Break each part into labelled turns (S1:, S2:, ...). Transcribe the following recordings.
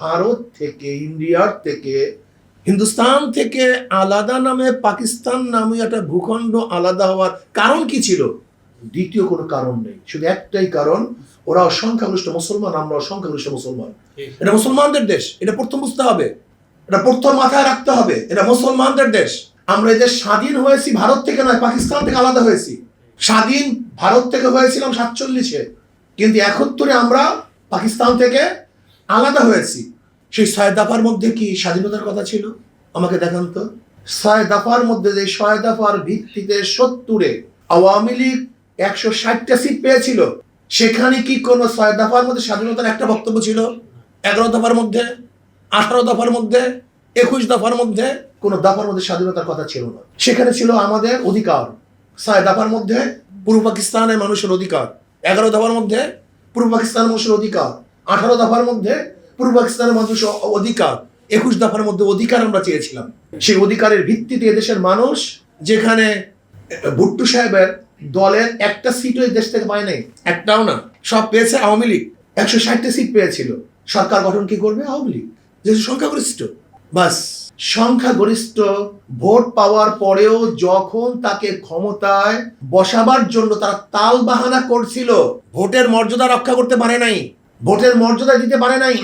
S1: ভারত থেকে, ইন্ডিয়ার থেকে, হিন্দুস্তান থেকে আলাদা নামে পাকিস্তান নামে একটা ভূখণ্ড আলাদা হওয়ার কারণ কি ছিল? দ্বিতীয় কোনো কারণ নেই, শুধু একটাই কারণ, ওরা সংখ্যাগরিষ্ঠ মুসলমান, আমরা সংখ্যাগরিষ্ঠ মুসলমান। এটা মুসলমানদের দেশ, এটা প্রথম বুঝতে হবে, এটা প্রথম মাথায় রাখতে হবে। এটা মুসলমানদের দেশ। আমরা এই দেশ স্বাধীন হয়েছি ভারত থেকে নয়, পাকিস্তান থেকে আলাদা হয়েছি। স্বাধীন ভারত থেকে হয়েছিলাম 47-এ, কিন্তু 71-এ আমরা পাকিস্তান থেকে আলাদা হয়েছি। সেই 6 দফার মধ্যে কি স্বাধীনতার কথা ছিল? আমাকে দেখান তো। 6 দফার মধ্যে, যে 6 দফার ভিত্তিতে 70-এ আওয়ামী লীগ 160টা সিট পেয়েছিল, সেখানে কি কোন 6 দফার মধ্যে স্বাধীনতার একটা বক্তব্য ছিল? 11 দফার মধ্যে, 18 দফার মধ্যে, 21 দফার মধ্যে কোন দফার মধ্যে স্বাধীনতার কথা ছিল না। সেখানে ছিল আমাদের অধিকার। 6 দফার মধ্যে পূর্ব পাকিস্তানের মানুষের অধিকার, 11 দফার মধ্যে পূর্ব পাকিস্তানের মানুষের অধিকার, 18 দফার মধ্যে পূর্ব পাকিস্তানের মানুষের অধিকার, 21 দফার মধ্যে অধিকার আমরা চেয়েছিলাম। সেই অধিকারের ভিত্তিতে এদেশের মানুষ, যেখানে ভুট্টো সাহেবের দলের একটা সিটও এই দেশ থেকে পায় নাই, একটাও না, সব পেয়েছে আওয়ামী লীগ। 160টা সিট পেয়েছিল। সরকার গঠন কি করবে? আওয়ামী লীগ, যেহেতু সংখ্যাগরিষ্ঠ। বাস, সংখ্যাগরিষ্ঠ ভোট পাওয়ার পরেও যখন তাকে ক্ষমতায় বসাবার জন্য তারা তাল বাহানা করছিল, ভোটের মর্যাদা রক্ষা করতে পারে নাই, ভোটের মর্যাদা দিতে পারে নাই।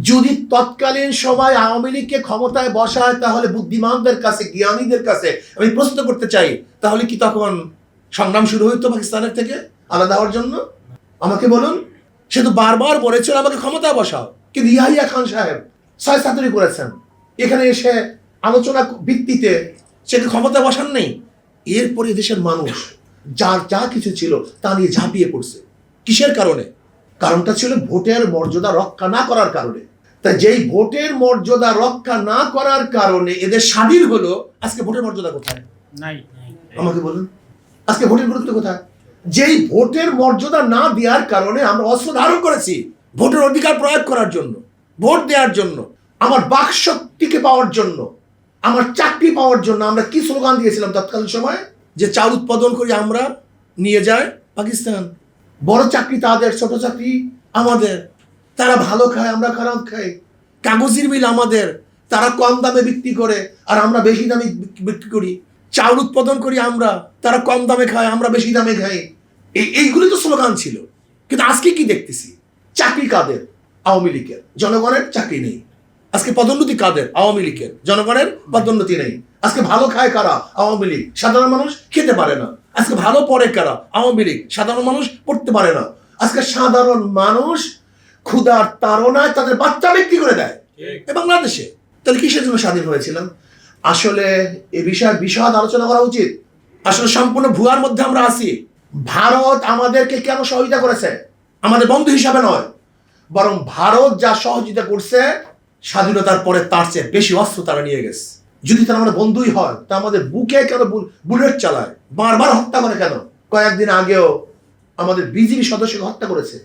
S1: যদি তৎকালীন সময় আওয়ামী লীগকে ক্ষমতায় বসায়, তাহলে বুদ্ধিমানদের কাছে, জ্ঞানীদের কাছে আমি প্রশ্ন করতে চাই, তাহলে কি তখন সংগ্রাম শুরু হইতো পাকিস্তানের থেকে আলাদা হওয়ার জন্য? আমাকে বলুন। সে তো বারবার বলেছিল আমাকে ক্ষমতায় বসাও, কিন্তু ইয়াহিয়া খান সাহেব 6 করেছেন, এখানে এসে আলোচনা ভিত্তিতে সেকে ক্ষমতায় বসান নেই। এরপরে দেশের মানুষ যার যা কিছু ছিল তা নিয়ে ঝাঁপিয়ে পড়ছে। কিসের কারণে? কারণটা ছিল ভোটের মর্যাদা রক্ষা না করার কারণে। তাই যেই ভোটের মর্যাদা রক্ষা না করার কারণে এদের স্বাধীন হলো, আজকে ভোটের মর্যাদা কোথায়? নাই। আমাকে বলুন, আজকে ভোটের গুরুত্ব কোথায়? যেই ভোটের মর্যাদা না দেওয়ার কারণে আমরা অস্ত্র ধারণ করেছি ভোটের অধিকার প্রয়োগ করার জন্য, ভোট দেওয়ার জন্য, আমার বাক শক্তিকে পাওয়ার জন্য, আমার চাকরি পাওয়ার জন্য। আমরা কি স্লোগান দিয়েছিলাম তৎকালীন সময়? যে চাল উৎপাদন করে আমরা নিয়ে যায় পাকিস্তান, বড় চাকরি তাদের, ছোট চাকরি আমাদের। তারা ভালো খায়, আমরা খারাপ খাই। কাগজের মিল আমাদের, তারা কম দামে বিক্রি করে আর আমরা বেশি দামে বিক্রি করি। চাল উৎপাদন করি আমরা, তারা কম দামে খায়, আমরা বেশি দামে খাই। এইগুলি তো স্লোগান ছিল। কিন্তু আজকে কি দেখতেছি? চাকরি কাদের? আওয়ামী লীগের। জনগণের চাকরি নেই। আজকে পদোন্নতি কাদের? আওয়ামী লীগের। জনগণের পদোন্নতি নেই। আজকে ভালো খায় কারা? আওয়ামী লীগ। সাধারণ মানুষ খেতে পারে না। আজকে ভালো পড়ে কারা? আওয়ামী লীগ। সাধারণ মানুষ পড়তে পারে না। আজকে সাধারণ মানুষ ক্ষুধার তাড়নায় তাদের বাচ্চা বিক্রি করে দেয় বাংলাদেশে। তাহলে কিসের জন্য স্বাধীন হয়েছিলাম? আসলে এ বিষয়ে বিশদ আলোচনা করা উচিত। আসলে সম্পূর্ণ ভুয়ার মধ্যে আমরা আছি। ভারত আমাদেরকে কেন সহযোগিতা করেছে? আমাদের বন্ধু হিসাবে নয়, বরং ভারত যা সহযোগিতা করছে স্বাধীনতার পরে তার চেয়ে বেশি অস্ত্র তারা নিয়ে গেছে। যদি তারা আমাদের বন্ধুই হয়, তা আমাদের বুকে কেন বুলেট চালায়, বারবার হত্যা করে কেন? কয়েকদিন আগেও আমাদের বিজিবি সদস্যকে হত্যা করেছে।